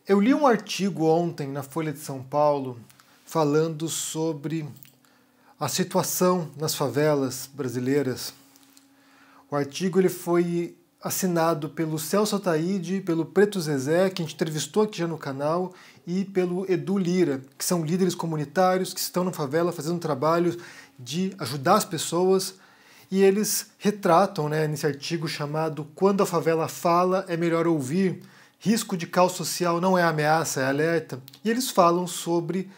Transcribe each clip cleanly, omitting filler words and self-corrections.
Eu li um artigo ontem na Folha de São Paulo falando sobre a situação nas favelas brasileiras. O artigo ele foi assinado pelo Celso Ataíde, pelo Preto Zezé, que a gente entrevistou aqui já no canal, e pelo Edu Lira, que são líderes comunitários que estão na favela fazendo um trabalho de ajudar as pessoas. E eles retratam, nesse artigo chamado Quando a Favela Fala, é Melhor Ouvir, risco de caos social não é ameaça, é alerta. E eles falam sobre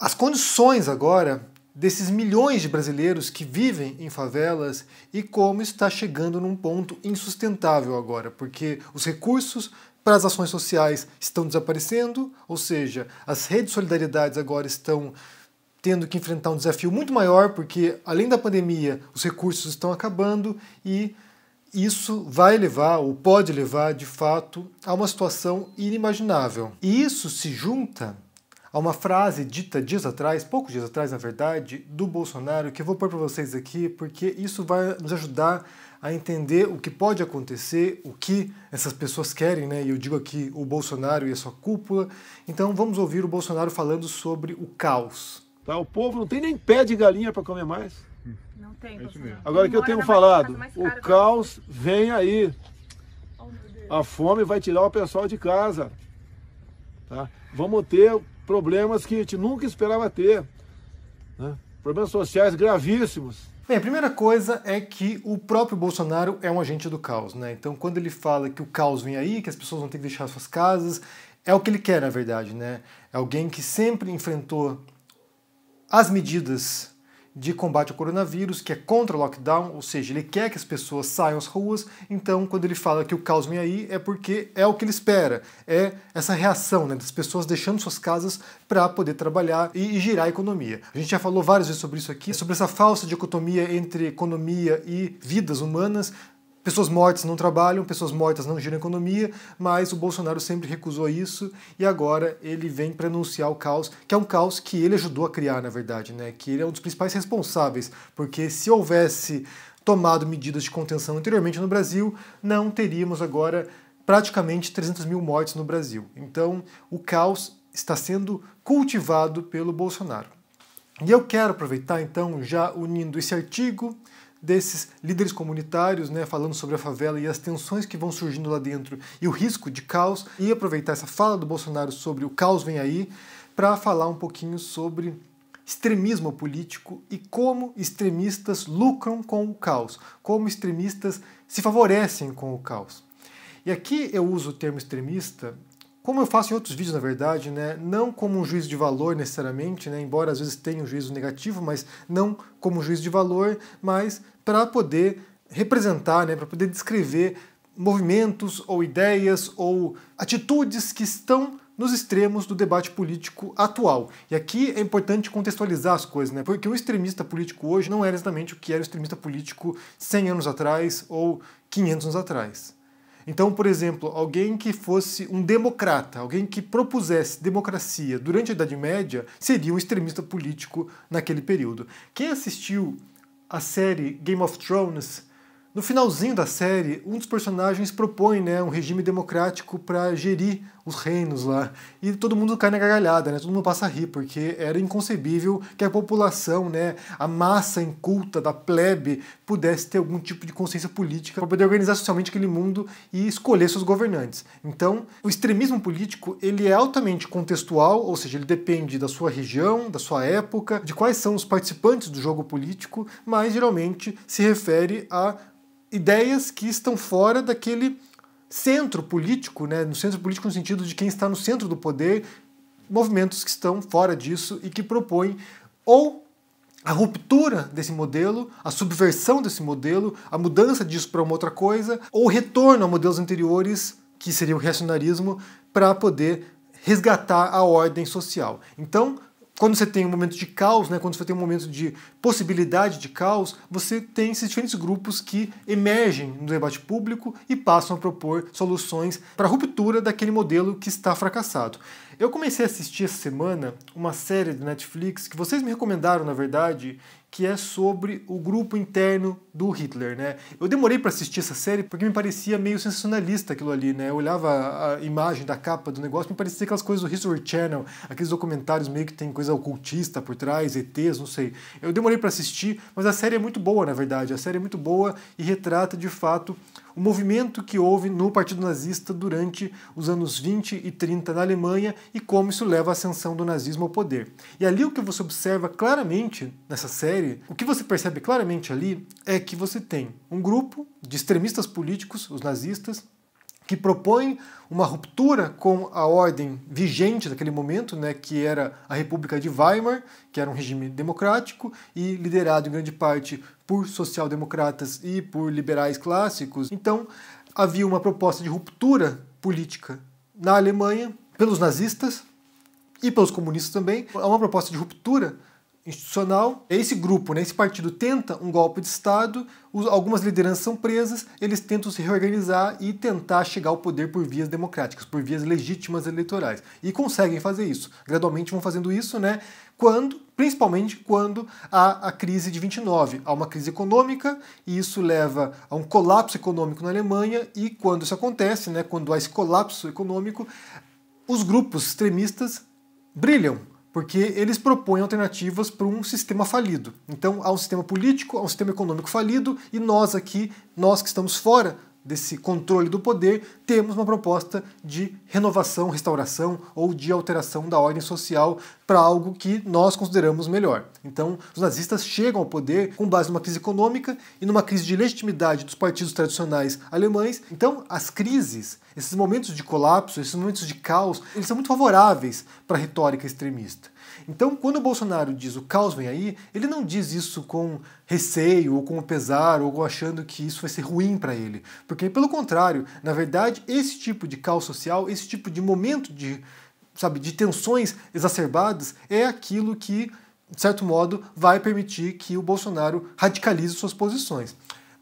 as condições agora desses milhões de brasileiros que vivem em favelas e como está chegando num ponto insustentável agora, porque os recursos para as ações sociais estão desaparecendo, ou seja, as redes de solidariedade agora estão tendo que enfrentar um desafio muito maior, porque além da pandemia, os recursos estão acabando e isso vai levar, ou pode levar, de fato, a uma situação inimaginável. E isso se junta a uma frase dita dias atrás, poucos dias atrás, na verdade, do Bolsonaro, que eu vou pôr para vocês aqui, porque isso vai nos ajudar a entender o que pode acontecer, o que essas pessoas querem, e eu digo aqui o Bolsonaro e a sua cúpula. Então vamos ouvir o Bolsonaro falando sobre o caos. Tá, o povo não tem nem pé de galinha para comer mais. Não tem, Agora que eu tenho falado, o caos vem aí. A fome vai tirar o pessoal de casa. Tá? Vamos ter problemas que a gente nunca esperava ter. Né? Problemas sociais gravíssimos. Bem, a primeira coisa é que o próprio Bolsonaro é um agente do caos. Então, quando ele fala que o caos vem aí, que as pessoas vão ter que deixar suas casas, é o que ele quer, na verdade. É alguém que sempre enfrentou as medidas de combate ao coronavírus, que é contra o lockdown, ou seja, ele quer que as pessoas saiam às ruas. Então, quando ele fala que o caos vem aí, é porque é o que ele espera, é essa reação das pessoas deixando suas casas para poder trabalhar e girar a economia. A gente já falou várias vezes sobre isso aqui, sobre essa falsa dicotomia entre economia e vidas humanas. Pessoas mortas não trabalham, pessoas mortas não giram a economia, mas o Bolsonaro sempre recusou isso e agora ele vem para anunciar o caos, que é um caos que ele ajudou a criar, na verdade, que ele é um dos principais responsáveis, porque se houvesse tomado medidas de contenção anteriormente no Brasil, não teríamos agora praticamente 300 mil mortes no Brasil. Então, o caos está sendo cultivado pelo Bolsonaro. E eu quero aproveitar, então, já unindo esse artigo desses líderes comunitários, falando sobre a favela e as tensões que vão surgindo lá dentro e o risco de caos, e aproveitar essa fala do Bolsonaro sobre o caos vem aí, para falar um pouquinho sobre extremismo político e como extremistas lucram com o caos, como extremistas se favorecem com o caos. E aqui eu uso o termo extremista, como eu faço em outros vídeos, na verdade, não como um juízo de valor necessariamente, embora às vezes tenha um juízo negativo, mas não como um juízo de valor, mas para poder representar, para poder descrever movimentos ou ideias ou atitudes que estão nos extremos do debate político atual. E aqui é importante contextualizar as coisas, porque o extremista político hoje não era exatamente o que era o extremista político 100 anos atrás ou 500 anos atrás. Então, por exemplo, alguém que fosse um democrata, alguém que propusesse democracia durante a Idade Média, seria um extremista político naquele período. Quem assistiu a série Game of Thrones, no finalzinho da série, um dos personagens propõe um regime democrático para gerir os reinos lá. E todo mundo cai na gargalhada, todo mundo passa a rir, porque era inconcebível que a população, a massa inculta da plebe, pudesse ter algum tipo de consciência política para poder organizar socialmente aquele mundo e escolher seus governantes. Então, o extremismo político ele é altamente contextual, ou seja, ele depende da sua região, da sua época, de quais são os participantes do jogo político, mas geralmente se refere a ideias que estão fora daquele centro político, no centro político no sentido de quem está no centro do poder, movimentos que estão fora disso e que propõem ou a ruptura desse modelo, a subversão desse modelo, a mudança disso para uma outra coisa, ou o retorno a modelos anteriores, que seria o reacionarismo, para poder resgatar a ordem social. Então, quando você tem um momento de caos, quando você tem um momento de possibilidade de caos, você tem esses diferentes grupos que emergem no debate público e passam a propor soluções para a ruptura daquele modelo que está fracassado. Eu comecei a assistir essa semana uma série de Netflix que vocês me recomendaram, na verdade, que é sobre o grupo interno do Hitler, né? Eu demorei para assistir essa série porque me parecia meio sensacionalista aquilo ali, né? Eu olhava a imagem da capa do negócio, me parecia aquelas coisas do History Channel, aqueles documentários meio que tem coisa ocultista por trás, ETs, não sei. Eu demorei para assistir, mas a série é muito boa, na verdade. A série é muito boa e retrata, de fato, o movimento que houve no Partido Nazista durante os anos 20 e 30 na Alemanha e como isso leva à ascensão do nazismo ao poder. E ali o que você observa claramente nessa série, o que você percebe claramente ali é que você tem um grupo de extremistas políticos, os nazistas, que propõem uma ruptura com a ordem vigente daquele momento, né, que era a República de Weimar, que era um regime democrático e liderado em grande parte por social-democratas e por liberais clássicos. Então, havia uma proposta de ruptura política na Alemanha pelos nazistas e pelos comunistas também. Há uma proposta de ruptura institucional. Esse grupo, né, esse partido tenta um golpe de Estado, algumas lideranças são presas, eles tentam se reorganizar e tentar chegar ao poder por vias democráticas, por vias legítimas eleitorais. E conseguem fazer isso. Gradualmente vão fazendo isso, né, principalmente quando há a crise de 29. Há uma crise econômica e isso leva a um colapso econômico na Alemanha e quando isso acontece, né, quando há esse colapso econômico, os grupos extremistas brilham, porque eles propõem alternativas para um sistema falido. Então há um sistema político, há um sistema econômico falido, e nós aqui, nós que estamos fora desse controle do poder, temos uma proposta de renovação, restauração ou de alteração da ordem social para algo que nós consideramos melhor. Então, os nazistas chegam ao poder com base numa crise econômica e numa crise de legitimidade dos partidos tradicionais alemães. Então, as crises, esses momentos de colapso, esses momentos de caos, eles são muito favoráveis para a retórica extremista. Então, quando o Bolsonaro diz o caos vem aí, ele não diz isso com receio, ou com pesar, ou achando que isso vai ser ruim para ele. Porque, pelo contrário, na verdade, esse tipo de caos social, esse tipo de momento de tensões exacerbadas, é aquilo que, de certo modo, vai permitir que o Bolsonaro radicalize suas posições.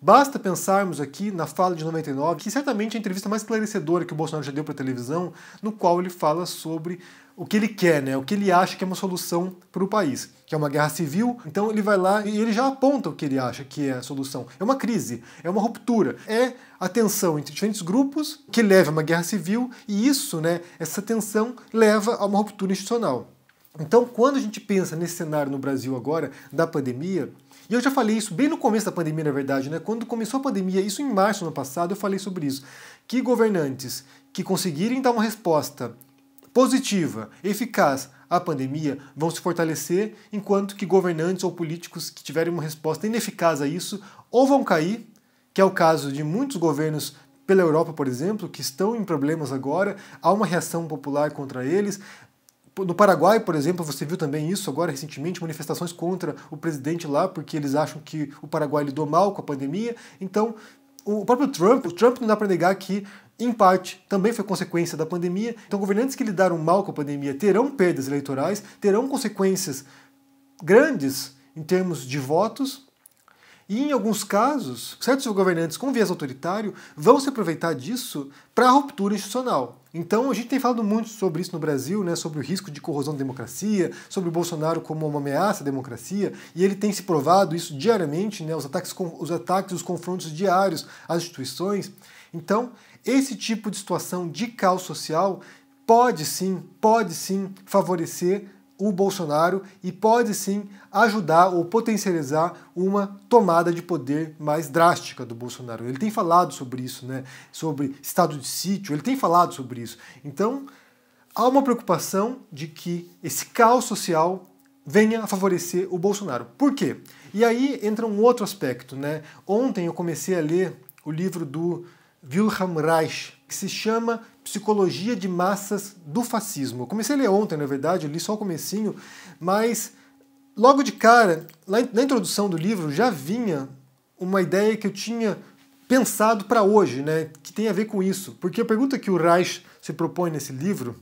Basta pensarmos aqui na fala de 99, que certamente é a entrevista mais esclarecedora que o Bolsonaro já deu para a televisão, no qual ele fala sobre o que ele quer, né? O que ele acha que é uma solução para o país, que é uma guerra civil. Então ele vai lá e ele já aponta o que ele acha que é a solução. É uma crise, é uma ruptura, é a tensão entre diferentes grupos que leva a uma guerra civil e isso, né, essa tensão leva a uma ruptura institucional. Então, quando a gente pensa nesse cenário no Brasil agora, da pandemia, e eu já falei isso bem no começo da pandemia, na verdade, né? Quando começou a pandemia, isso em março do ano passado, eu falei sobre isso, que governantes que conseguirem dar uma resposta positiva, eficaz à pandemia, vão se fortalecer, enquanto que governantes ou políticos que tiverem uma resposta ineficaz a isso, ou vão cair, que é o caso de muitos governos pela Europa, por exemplo, que estão em problemas agora, há uma reação popular contra eles. No Paraguai, por exemplo, você viu também isso agora recentemente, manifestações contra o presidente lá, porque eles acham que o Paraguai lidou mal com a pandemia. Então, o próprio Trump não dá para negar que, em parte, também foi consequência da pandemia. Então, governantes que lidaram mal com a pandemia terão perdas eleitorais, terão consequências grandes em termos de votos, e, em alguns casos, certos governantes com viés autoritário vão se aproveitar disso para a ruptura institucional. Então, a gente tem falado muito sobre isso no Brasil, né, sobre o risco de corrosão da democracia, sobre o Bolsonaro como uma ameaça à democracia, e ele tem se provado isso diariamente, né, os ataques, os confrontos diários às instituições. Então, esse tipo de situação de caos social pode sim favorecer o Bolsonaro e pode sim ajudar ou potencializar uma tomada de poder mais drástica do Bolsonaro. Ele tem falado sobre isso, né? Sobre estado de sítio, ele tem falado sobre isso. Então, há uma preocupação de que esse caos social venha a favorecer o Bolsonaro. Por quê? E aí entra um outro aspecto, né? Ontem eu comecei a ler o livro do Wilhelm Reich, que se chama Psicologia de Massas do Fascismo. Eu comecei a ler ontem, na verdade, eu li só o comecinho, mas logo de cara, na introdução do livro, já vinha uma ideia que eu tinha pensado para hoje, né, que tem a ver com isso. Porque a pergunta que o Reich se propõe nesse livro,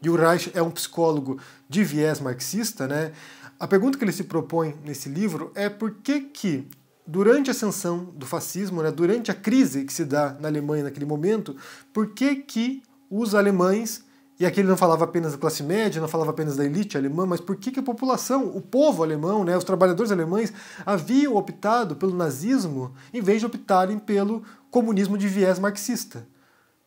e o Reich é um psicólogo de viés marxista, né, a pergunta que ele se propõe nesse livro é por que durante a ascensão do fascismo, né, durante a crise que se dá na Alemanha naquele momento, por que os alemães E aqui ele não falava apenas da classe média, não falava apenas da elite alemã, mas por que a população, o povo alemão, né, os trabalhadores alemães, haviam optado pelo nazismo em vez de optarem pelo comunismo de viés marxista?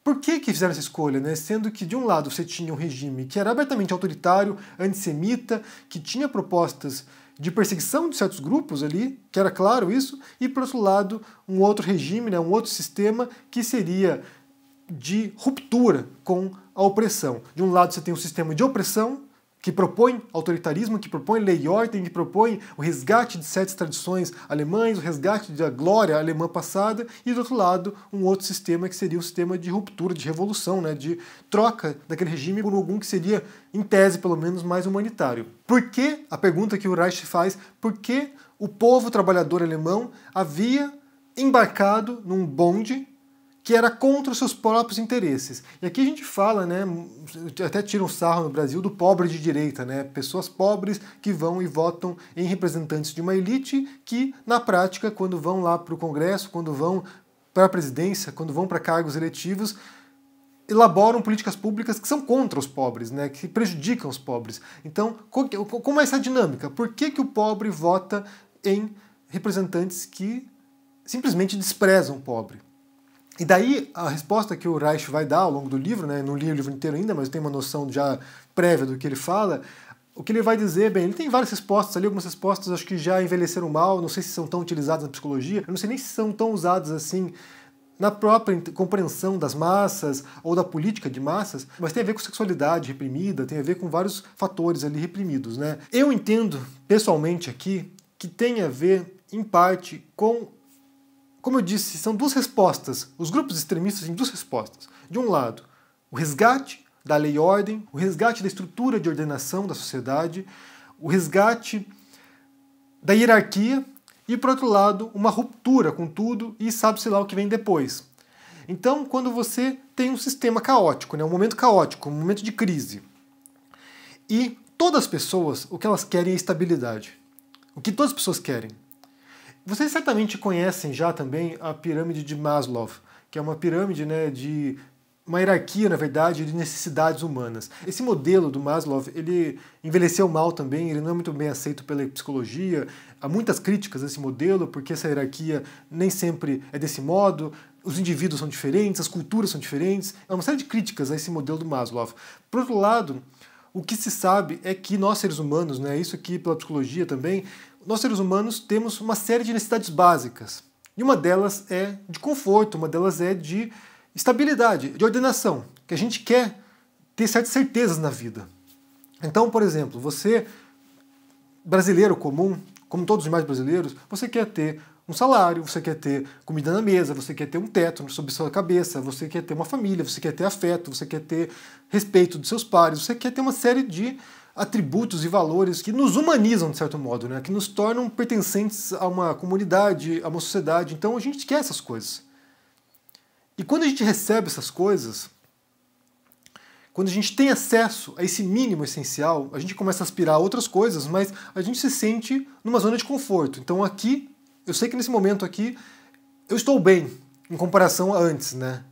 Por que fizeram essa escolha, né? Sendo que de um lado você tinha um regime que era abertamente autoritário, antissemita, que tinha propostas de perseguição de certos grupos ali, que era claro isso, e por outro lado um outro regime, né, um outro sistema que seria de ruptura com a opressão. De um lado você tem um sistema de opressão que propõe autoritarismo, que propõe lei e ordem, que propõe o resgate de certas tradições alemães, o resgate da glória alemã passada, e do outro lado um outro sistema que seria um sistema de ruptura, de revolução, né, de troca daquele regime por algum que seria, em tese pelo menos, mais humanitário. Por que, a pergunta que o Reich faz, por que o povo trabalhador alemão havia embarcado num bonde que era contra os seus próprios interesses? E aqui a gente fala, né, até tira um sarro no Brasil do pobre de direita, né, pessoas pobres que vão e votam em representantes de uma elite que, na prática, quando vão lá para o Congresso, quando vão para a presidência, quando vão para cargos eletivos, elaboram políticas públicas que são contra os pobres, né, que prejudicam os pobres. Então, como é essa dinâmica? Por que o pobre vota em representantes que simplesmente desprezam o pobre? E daí a resposta que o Reich vai dar ao longo do livro, né, não li o livro inteiro ainda, mas eu tenho uma noção já prévia do que ele fala, o que ele vai dizer, bem, ele tem várias respostas ali, algumas respostas acho que já envelheceram mal, não sei se são tão utilizadas na psicologia, eu não sei nem se são tão usadas assim na própria compreensão das massas ou da política de massas, mas tem a ver com sexualidade reprimida, tem a ver com vários fatores ali reprimidos, né? Eu entendo, pessoalmente aqui, que tem a ver, em parte, com... Como eu disse, são duas respostas. Os grupos extremistas têm duas respostas. De um lado, o resgate da lei e ordem, o resgate da estrutura de ordenação da sociedade, o resgate da hierarquia e, por outro lado, uma ruptura com tudo e sabe-se lá o que vem depois. Então, quando você tem um sistema caótico, né, um momento caótico, um momento de crise, e todas as pessoas, o que elas querem é estabilidade. O que todas as pessoas querem. Vocês certamente conhecem já também a pirâmide de Maslow, que é uma pirâmide, né, de uma hierarquia, na verdade, de necessidades humanas. Esse modelo do Maslow, ele envelheceu mal também, ele não é muito bem aceito pela psicologia. Há muitas críticas a esse modelo, porque essa hierarquia nem sempre é desse modo, os indivíduos são diferentes, as culturas são diferentes. Há uma série de críticas a esse modelo do Maslow. Por outro lado, o que se sabe é que nós, seres humanos, né, isso aqui pela psicologia também, nós, seres humanos, temos uma série de necessidades básicas. E uma delas é de conforto, uma delas é de estabilidade, de ordenação, que a gente quer ter certas certezas na vida. Então, por exemplo, você, brasileiro comum, como todos os demais brasileiros, você quer ter um salário, você quer ter comida na mesa, você quer ter um teto sobre sua cabeça, você quer ter uma família, você quer ter afeto, você quer ter respeito dos seus pares, você quer ter uma série de atributos e valores que nos humanizam, de certo modo, né? Que nos tornam pertencentes a uma comunidade, a uma sociedade. Então a gente quer essas coisas. E quando a gente recebe essas coisas, quando a gente tem acesso a esse mínimo essencial, a gente começa a aspirar a outras coisas, mas a gente se sente numa zona de conforto. Então aqui, eu sei que nesse momento aqui, eu estou bem, em comparação a antes, né?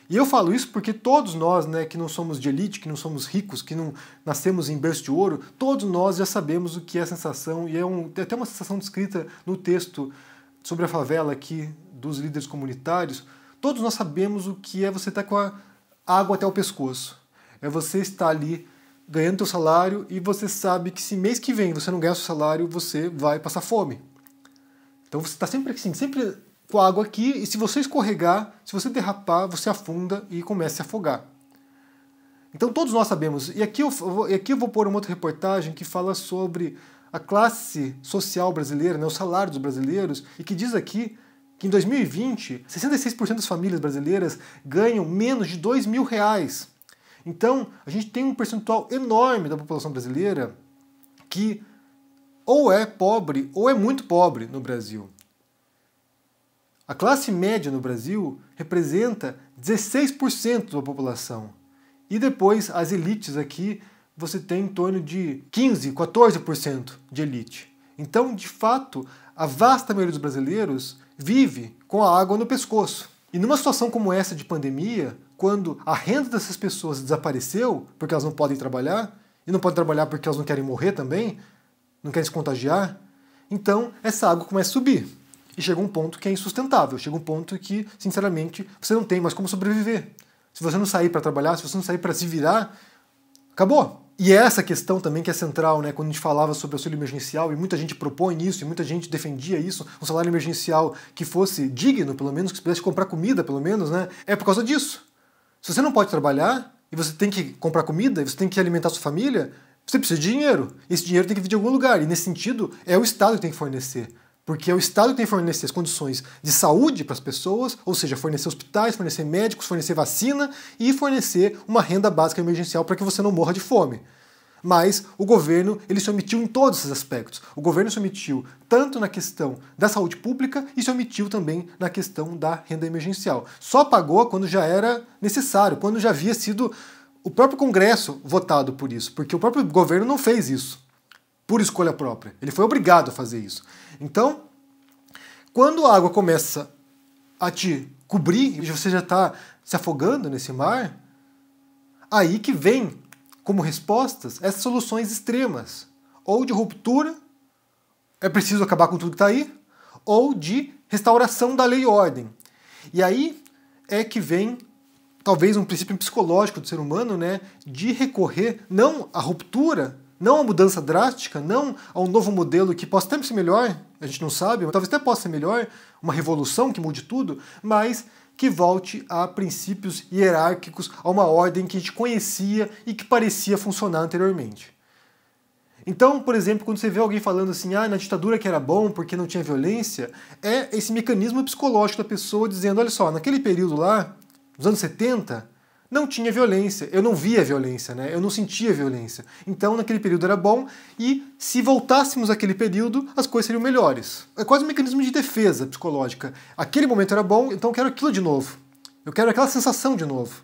E eu falo isso porque todos nós, né, que não somos de elite, que não somos ricos, que não nascemos em berço de ouro, todos nós já sabemos o que é a sensação, e tem até uma sensação descrita no texto sobre a favela aqui dos líderes comunitários, todos nós sabemos o que é você estar com a água até o pescoço. É você estar ali ganhando seu salário e você sabe que se mês que vem você não ganhar seu salário, você vai passar fome. Então você está sempre assim, sempre com a água aqui, e se você escorregar, se você derrapar, você afunda e começa a se afogar. Então todos nós sabemos. E aqui eu vou pôr uma outra reportagem que fala sobre a classe social brasileira, né, o salário dos brasileiros, e que diz aqui que em 2020, 66% das famílias brasileiras ganham menos de R$2.000. Então, a gente tem um percentual enorme da população brasileira que ou é pobre ou é muito pobre no Brasil. A classe média no Brasil representa 16% da população. E depois, as elites aqui, você tem em torno de 15%, 14% de elite. Então, de fato, a vasta maioria dos brasileiros vive com a água no pescoço. E numa situação como essa de pandemia, quando a renda dessas pessoas desapareceu, porque elas não podem trabalhar, e não podem trabalhar porque elas não querem morrer também, não querem se contagiar, então essa água começa a subir. E chega um ponto que é insustentável, chega um ponto que, sinceramente, você não tem mais como sobreviver. Se você não sair para trabalhar, se você não sair para se virar, acabou. E é essa questão também que é central, né? Quando a gente falava sobre o auxílio emergencial, e muita gente propõe isso, e muita gente defendia isso, um salário emergencial que fosse digno, pelo menos, que você pudesse comprar comida, pelo menos, né? É por causa disso. Se você não pode trabalhar, e você tem que comprar comida, e você tem que alimentar sua família, você precisa de dinheiro. Esse dinheiro tem que vir de algum lugar, e nesse sentido, é o Estado que tem que fornecer. Porque é o Estado que tem que fornecer as condições de saúde para as pessoas, ou seja, fornecer hospitais, fornecer médicos, fornecer vacina e fornecer uma renda básica emergencial para que você não morra de fome. Mas o governo ele se omitiu em todos esses aspectos. O governo se omitiu tanto na questão da saúde pública e se omitiu também na questão da renda emergencial. Só pagou quando já era necessário, quando já havia sido o próprio Congresso votado por isso, porque o próprio governo não fez isso por escolha própria. Ele foi obrigado a fazer isso. Então, quando a água começa a te cobrir e você já está se afogando nesse mar, aí que vem como respostas essas soluções extremas, ou de ruptura, é preciso acabar com tudo que está aí, ou de restauração da lei e ordem. E aí é que vem talvez um princípio psicológico do ser humano, né, de recorrer não à ruptura, não a mudança drástica, não a um novo modelo que possa até ser melhor, a gente não sabe, mas talvez até possa ser melhor, uma revolução que mude tudo, mas que volte a princípios hierárquicos, a uma ordem que a gente conhecia e que parecia funcionar anteriormente. Então, por exemplo, quando você vê alguém falando assim, na ditadura que era bom porque não tinha violência, é esse mecanismo psicológico da pessoa dizendo, olha só, naquele período lá, nos anos 70, não tinha violência, eu não via violência, né? Eu não sentia violência. Então, naquele período era bom, e se voltássemos àquele período, as coisas seriam melhores. É quase um mecanismo de defesa psicológica. Aquele momento era bom, então eu quero aquilo de novo. Eu quero aquela sensação de novo.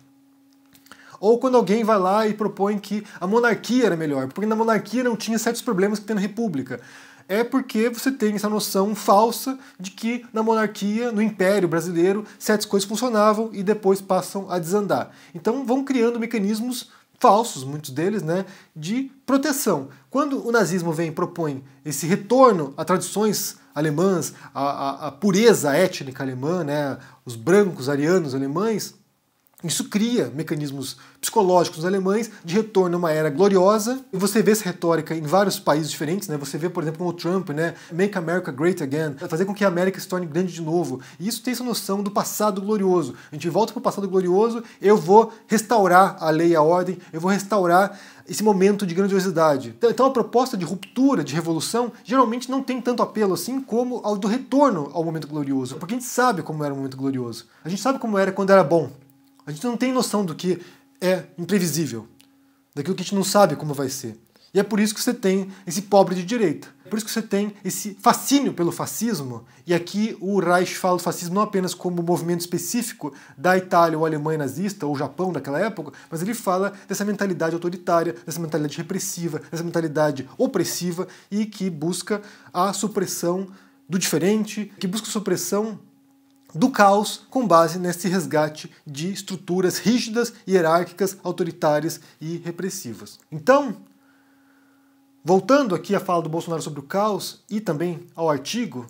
Ou quando alguém vai lá e propõe que a monarquia era melhor, porque na monarquia não tinha certos problemas que tem na república. É porque você tem essa noção falsa de que na monarquia, no Império Brasileiro, certas coisas funcionavam e depois passam a desandar. Então vão criando mecanismos falsos, muitos deles, né, de proteção. Quando o nazismo vem e propõe esse retorno a tradições alemãs, a pureza étnica alemã, né, os brancos arianos alemães, isso cria mecanismos psicológicos nos alemães de retorno a uma era gloriosa. E você vê essa retórica em vários países diferentes, né? Você vê, por exemplo, o Trump, né? Make America Great Again, fazer com que a América se torne grande de novo. E isso tem essa noção do passado glorioso. A gente volta para o passado glorioso, eu vou restaurar a lei e a ordem, eu vou restaurar esse momento de grandiosidade. Então a proposta de ruptura, de revolução, geralmente não tem tanto apelo assim como ao do retorno ao momento glorioso. Porque a gente sabe como era o momento glorioso. A gente sabe como era quando era bom. A gente não tem noção do que é imprevisível, daquilo que a gente não sabe como vai ser. E é por isso que você tem esse pobre de direita. É por isso que você tem esse fascínio pelo fascismo. E aqui o Reich fala do fascismo não apenas como um movimento específico da Itália ou Alemanha nazista ou Japão daquela época, mas ele fala dessa mentalidade autoritária, dessa mentalidade repressiva, dessa mentalidade opressiva e que busca a supressão do diferente, que busca a supressão do caos com base nesse resgate de estruturas rígidas, hierárquicas, autoritárias e repressivas. Então, voltando aqui à fala do Bolsonaro sobre o caos e também ao artigo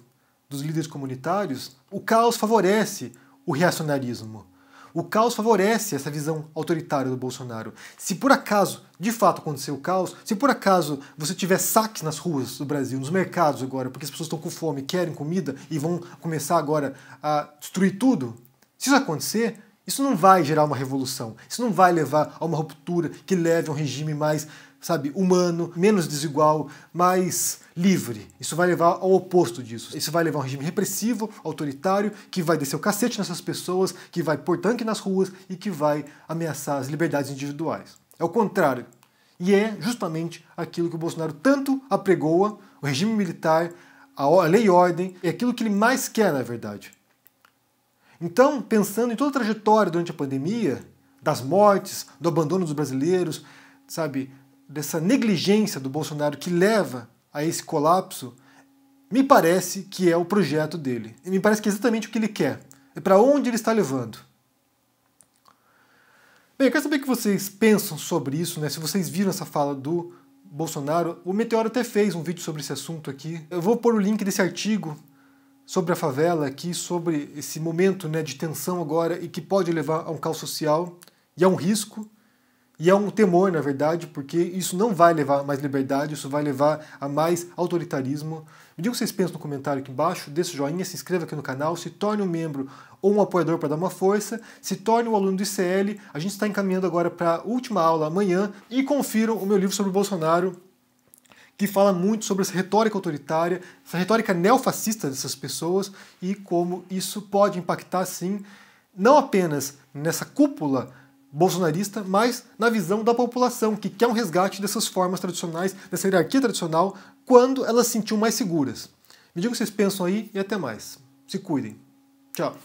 dos líderes comunitários, o caos favorece o reacionarismo. O caos favorece essa visão autoritária do Bolsonaro. Se por acaso, de fato, aconteceu o caos, se por acaso você tiver saques nas ruas do Brasil, nos mercados agora, porque as pessoas estão com fome, querem comida e vão começar agora a destruir tudo, se isso acontecer, isso não vai gerar uma revolução. Isso não vai levar a uma ruptura que leve a um regime mais, humano, menos desigual, mais livre. Isso vai levar ao oposto disso. Isso vai levar a um regime repressivo, autoritário, que vai descer o cacete nessas pessoas, que vai pôr tanque nas ruas e que vai ameaçar as liberdades individuais. É o contrário. E é justamente aquilo que o Bolsonaro tanto apregoa, o regime militar, a lei e ordem, é aquilo que ele mais quer, na verdade. Então, pensando em toda a trajetória durante a pandemia, das mortes, do abandono dos brasileiros, dessa negligência do Bolsonaro que leva a esse colapso, me parece que é o projeto dele. E me parece que é exatamente o que ele quer. É para onde ele está levando. Bem, eu quero saber o que vocês pensam sobre isso, né? Se vocês viram essa fala do Bolsonaro. O Meteoro até fez um vídeo sobre esse assunto aqui. Eu vou pôr o link desse artigo sobre a favela aqui, sobre esse momento, né, de tensão agora e que pode levar a um caos social e a um risco e a um temor, na verdade, porque isso não vai levar a mais liberdade, isso vai levar a mais autoritarismo. Me diga o que vocês pensam no comentário aqui embaixo, deixa o joinha, se inscreva aqui no canal, se torne um membro ou um apoiador para dar uma força, se torne um aluno do ICL. A gente está encaminhando agora para a última aula amanhã e confiram o meu livro sobre o Bolsonaro, que fala muito sobre essa retórica autoritária, essa retórica neofascista dessas pessoas e como isso pode impactar, sim, não apenas nessa cúpula bolsonarista, mas na visão da população, que quer um resgate dessas formas tradicionais, dessa hierarquia tradicional, quando elas se sentiam mais seguras. Me digam o que vocês pensam aí e até mais. Se cuidem. Tchau.